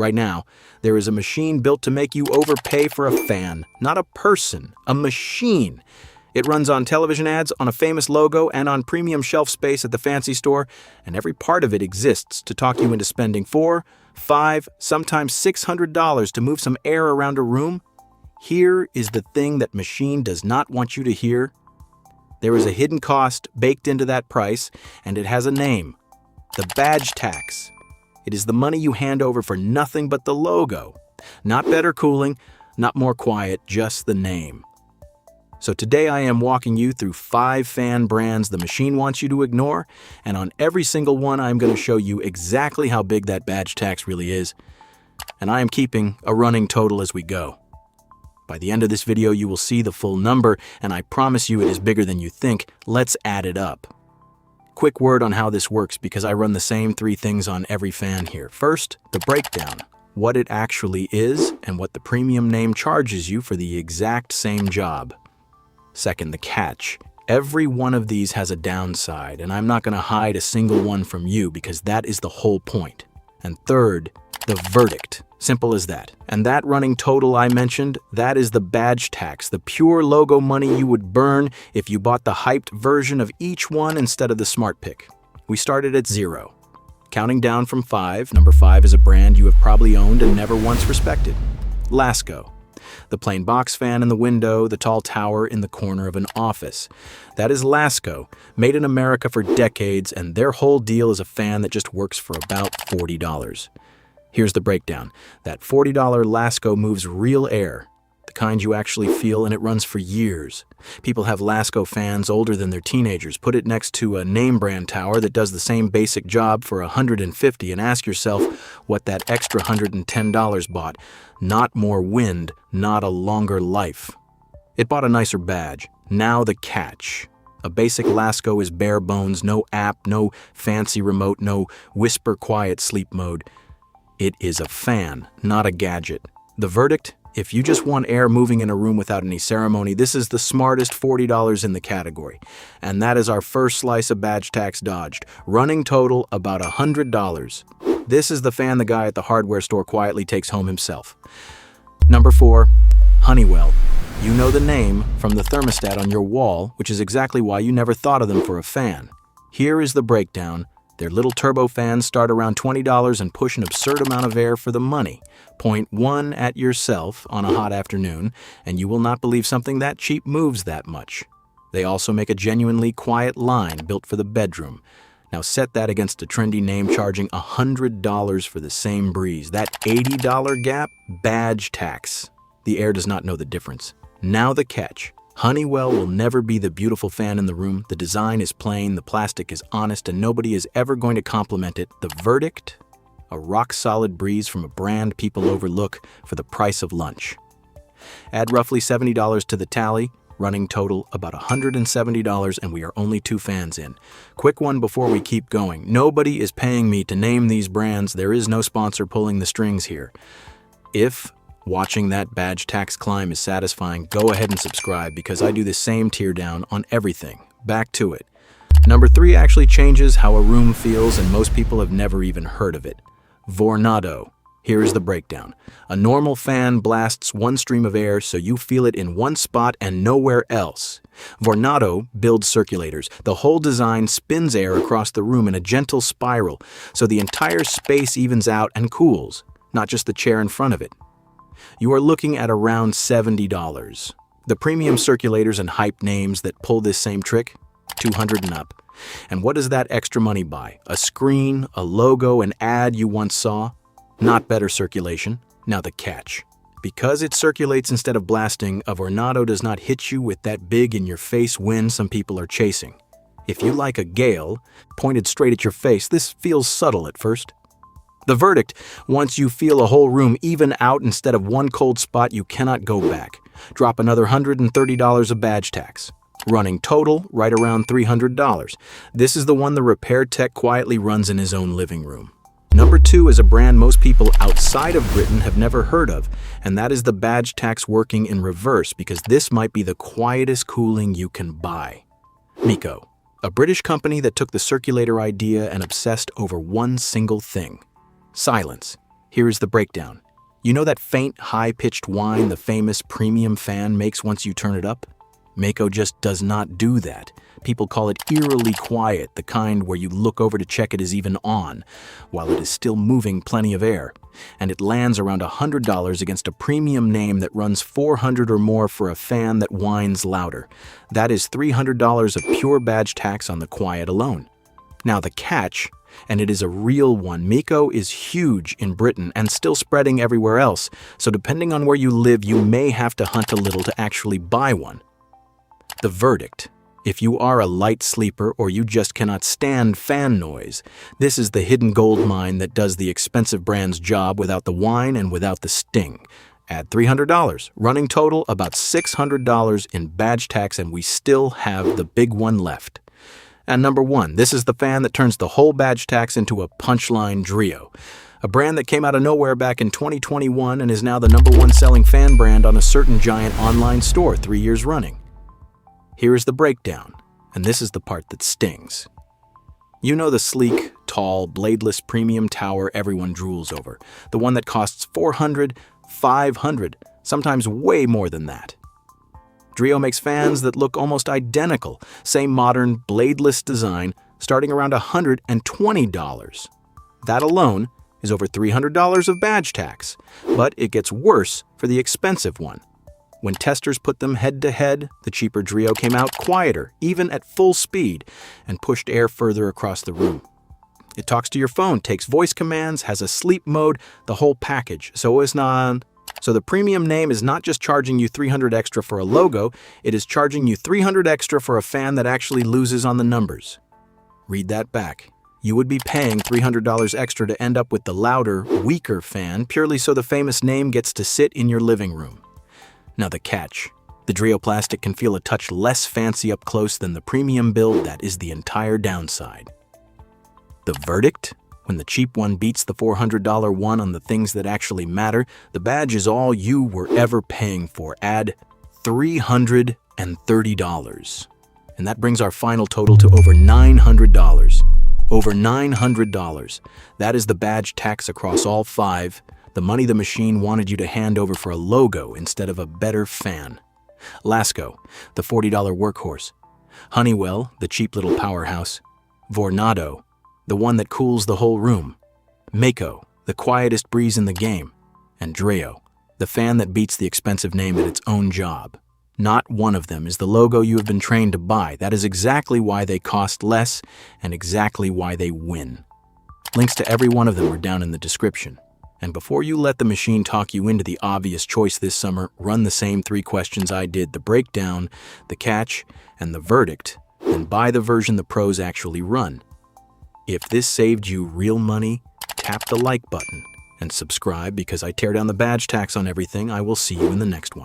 Right now, there is a machine built to make you overpay for a fan, not a person, a machine. It runs on television ads, on a famous logo, and on premium shelf space at the fancy store, and every part of it exists to talk you into spending $400, $500, sometimes $600 to move some air around a room. Here is the thing that machine does not want you to hear. There is a hidden cost baked into that price, and it has a name: the badge tax. It is the money you hand over for nothing but the logo. Not better cooling, not more quiet, just the name. So today I am walking you through 5 fan brands the machine wants you to ignore, and on every single one I'm going to show you exactly how big that badge tax really is. And I am keeping a running total as we go. By the end of this video you will see the full number, and I promise you it is bigger than you think. Let's add it up. Quick word on how this works, because I run the same 3 things on every fan here. First, the breakdown. What it actually is, and what the premium name charges you for the exact same job. Second, the catch. Every one of these has a downside, and I'm not going to hide a single one from you because that is the whole point. And third, the verdict. Simple as that. And that running total I mentioned, that is the badge tax, the pure logo money you would burn if you bought the hyped version of each one instead of the smart pick. We started at 0. Counting down from 5, number 5 is a brand you have probably owned and never once respected. Lasko. The plain box fan in the window, the tall tower in the corner of an office. That is Lasko, made in America for decades, and their whole deal is a fan that just works for about $40. Here's the breakdown. That $40 Lasko moves real air, the kind you actually feel, and it runs for years. People have Lasko fans older than their teenagers. Put it next to a name brand tower that does the same basic job for $150 and ask yourself what that extra $110 bought. Not more wind, not a longer life. It bought a nicer badge. Now the catch. A basic Lasko is bare bones, no app, no fancy remote, no whisper quiet sleep mode. It is a fan, not a gadget. The verdict? If you just want air moving in a room without any ceremony, this is the smartest $40 in the category. And that is our first slice of badge tax dodged. Running total about $100. This is the fan the guy at the hardware store quietly takes home himself. Number 4, Honeywell. You know the name from the thermostat on your wall, which is exactly why you never thought of them for a fan. Here is the breakdown. Their little turbo fans start around $20 and push an absurd amount of air for the money. Point 1 at yourself on a hot afternoon, and you will not believe something that cheap moves that much. They also make a genuinely quiet line built for the bedroom. Now set that against a trendy name charging $100 for the same breeze. That $80 gap? Badge tax. The air does not know the difference. Now the catch. Honeywell will never be the beautiful fan in the room. The design is plain, the plastic is honest, and nobody is ever going to compliment it. The verdict? A rock-solid breeze from a brand people overlook for the price of lunch. Add roughly $70 to the tally, running total about $170, and we are only 2 fans in. Quick one before we keep going. Nobody is paying me to name these brands. There is no sponsor pulling the strings here. If watching that badge tax climb is satisfying, go ahead and subscribe, because I do the same tear down on everything. Back to it. Number 3 actually changes how a room feels, and most people have never even heard of it. Vornado. Here is the breakdown. A normal fan blasts one stream of air so you feel it in one spot and nowhere else. Vornado builds circulators. The whole design spins air across the room in a gentle spiral, so the entire space evens out and cools, not just the chair in front of it. You are looking at around $70. The premium circulators and hype names that pull this same trick, $200 and up. And what does that extra money buy? A screen, a logo, an ad you once saw? Not better circulation. Now the catch. Because it circulates instead of blasting, a Vornado does not hit you with that big in-your-face wind some people are chasing. If you like a gale pointed straight at your face, this feels subtle at first. The verdict, once you feel a whole room even out instead of one cold spot, you cannot go back. Drop another $130 of badge tax. Running total, right around $300. This is the one the repair tech quietly runs in his own living room. Number 2 is a brand most people outside of Britain have never heard of, and that is the badge tax working in reverse, because this might be the quietest cooling you can buy. Meaco, a British company that took the circulator idea and obsessed over one single thing: silence. Here is the breakdown. You know that faint, high-pitched whine the famous premium fan makes once you turn it up? Meaco just does not do that. People call it eerily quiet, the kind where you look over to check it is even on, while it is still moving plenty of air. And it lands around $100 against a premium name that runs $400 or more for a fan that whines louder. That is $300 of pure badge tax on the quiet alone. Now the catch, and it is a real one, Meaco is huge in Britain and still spreading everywhere else, so depending on where you live, you may have to hunt a little to actually buy one. The verdict. If you are a light sleeper or you just cannot stand fan noise, this is the hidden gold mine that does the expensive brand's job without the whine and without the sting. Add $300, running total about $600 in badge tax, and we still have the big one left. And number one, this is the fan that turns the whole badge tax into a punchline Dreo, a brand that came out of nowhere back in 2021 and is now the #1 selling fan brand on a certain giant online store 3 years running. Here is the breakdown, and this is the part that stings. You know the sleek, tall, bladeless premium tower everyone drools over, the one that costs $400, $500, sometimes way more than that. Dreo makes fans that look almost identical, same modern, bladeless design, starting around $120. That alone is over $300 of badge tax, but it gets worse for the expensive one. When testers put them head-to-head, the cheaper Dreo came out quieter, even at full speed, and pushed air further across the room. It talks to your phone, takes voice commands, has a sleep mode, the whole package. So the premium name is not just charging you $300 extra for a logo, it is charging you $300 extra for a fan that actually loses on the numbers. Read that back. You would be paying $300 extra to end up with the louder, weaker fan, purely so the famous name gets to sit in your living room. Now the catch. The Dreo plastic can feel a touch less fancy up close than the premium build. That is the entire downside. The verdict? When the cheap one beats the $400 one on the things that actually matter, the badge is all you were ever paying for. Add $330. And that brings our final total to over $900. Over $900. That is the badge tax across all 5. The money the machine wanted you to hand over for a logo instead of a better fan. Lasko, the $40 Workhorse. Honeywell, the cheap little Powerhouse. Vornado, the one that cools the whole room. Meaco, the quietest breeze in the game. And Dreo, the fan that beats the expensive name at its own job. Not one of them is the logo you have been trained to buy. That is exactly why they cost less and exactly why they win. Links to every one of them are down in the description. And before you let the machine talk you into the obvious choice this summer, run the same 3 questions I did, the breakdown, the catch, and the verdict, then buy the version the pros actually run. If this saved you real money, tap the like button and subscribe because I tear down the badge tax on everything. I will see you in the next one.